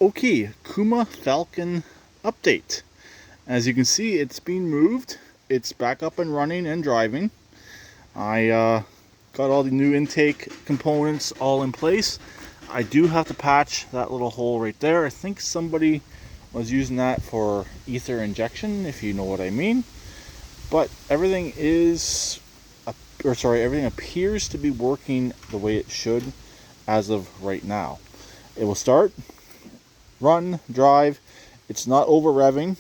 Okay, Kazuma Falcon update. As you can see, it's been moved. It's back up and running and driving. I got all the new intake components all in place. I do have to patch that little hole right there. I think somebody was using that for ether injection, if you know what I mean. But everything everything appears to be working the way it should as of right now. It will start, run, drive. It's not over revving.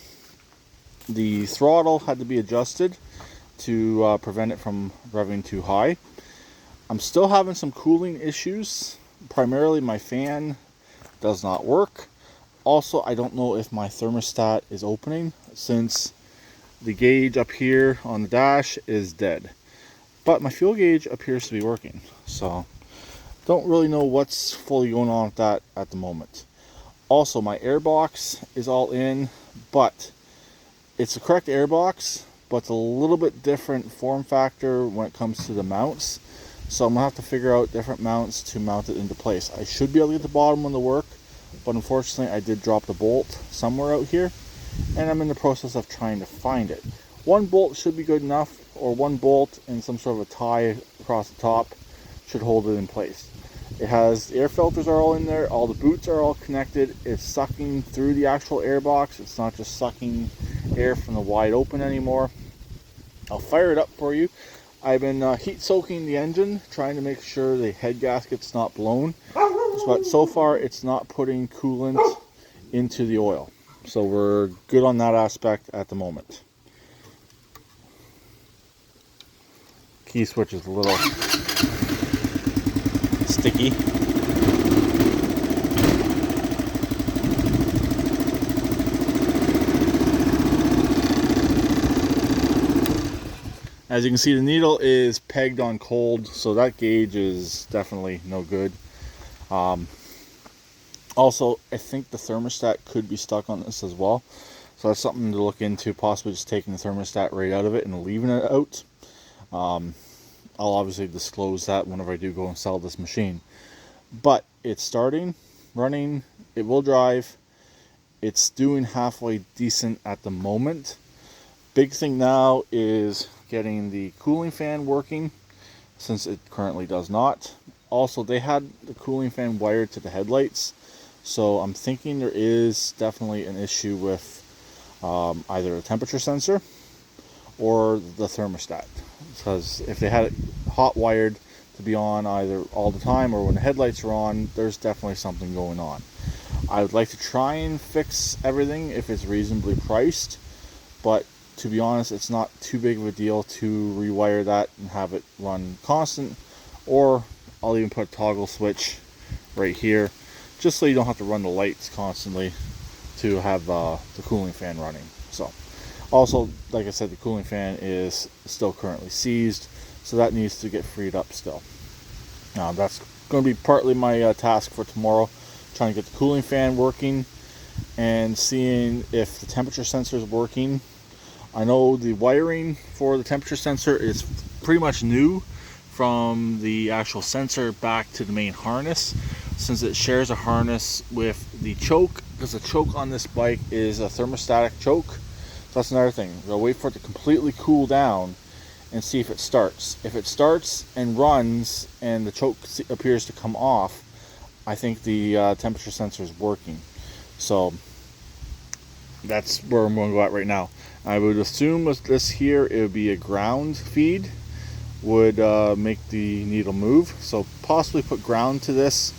The throttle had to be adjusted to prevent it from revving too high. I'm still having some cooling issues. Primarily my fan does not work. Also, I don't know if my thermostat is opening since the gauge up here on the dash is dead. But my fuel gauge appears to be working. So don't really know what's fully going on with that at the moment. Also, my airbox is all in, but it's the correct airbox, but it's a little bit different form factor when it comes to the mounts. So I'm going to have to figure out different mounts to mount it into place. I should be able to get the bottom one to work, but unfortunately I did drop the bolt somewhere out here, and I'm in the process of trying to find it. One bolt should be good enough, or one bolt and some sort of a tie across the top should hold it in place. It has, the air filters are all in there, all the boots are all connected. It's sucking through the actual airbox. It's not just sucking air from the wide open anymore. I'll fire it up for you. I've been heat soaking the engine, trying to make sure the head gasket's not blown. But so far it's not putting coolant into the oil. So we're good on that aspect at the moment. Key switch is a little sticky. As you can see, the needle is pegged on cold, so that gauge is definitely no good. Also, I think the thermostat could be stuck on this as well, so that's something to look into, possibly just taking the thermostat right out of it and leaving it out. I'll obviously disclose that whenever I do go and sell this machine. But it's starting, running, it will drive. It's doing halfway decent at the moment. Big thing now is getting the cooling fan working, since it currently does not. Also, they had the cooling fan wired to the headlights, so I'm thinking there is definitely an issue with either a temperature sensor or the thermostat, because if they had it hot wired to be on either all the time or when the headlights are on, there's definitely something going on. I would like to try and fix everything if it's reasonably priced, but to be honest, it's not too big of a deal to rewire that and have it run constant, or I'll even put a toggle switch right here just so you don't have to run the lights constantly to have the cooling fan running. So also, like I said, the cooling fan is still currently seized, so that needs to get freed up still. That's going to be partly my task for tomorrow, trying to get the cooling fan working and seeing if the temperature sensor is working. I know the wiring for the temperature sensor is pretty much new from the actual sensor back to the main harness, since it shares a harness with the choke, because the choke on this bike is a thermostatic choke. So that's another thing. We'll wait for it to completely cool down and see if it starts. If it starts and runs and the choke appears to come off, I think the temperature sensor is working. So that's where I'm going to go at right now. I would assume with this here, it would be a ground feed would make the needle move. So possibly put ground to this,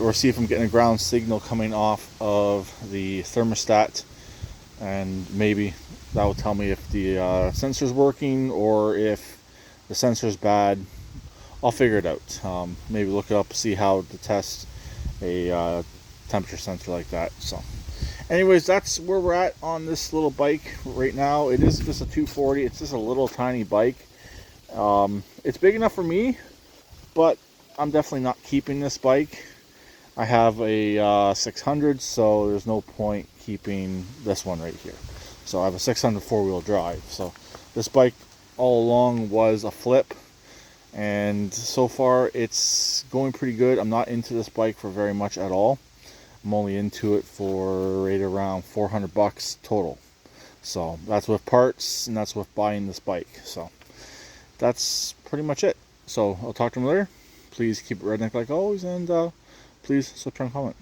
or see if I'm getting a ground signal coming off of the thermostat, and maybe that will tell me if the sensor's working or if the sensor's bad. I'll figure it out. Maybe look it up, see how to test a temperature sensor like that. So anyways, that's where we're at on this little bike right now. It is just a 240. It's just a little tiny bike. It's big enough for me, but I'm definitely not keeping this bike. I have a 600, so there's no point keeping this one right here. So I have a 600 four-wheel drive. So this bike all along was a flip, and so far it's going pretty good. I'm not into this bike for very much at all. I'm only into it for right around $400 total. So that's with parts, and that's with buying this bike. So that's pretty much it. So I'll talk to them later. Please keep it redneck like always, and please subscribe and comment.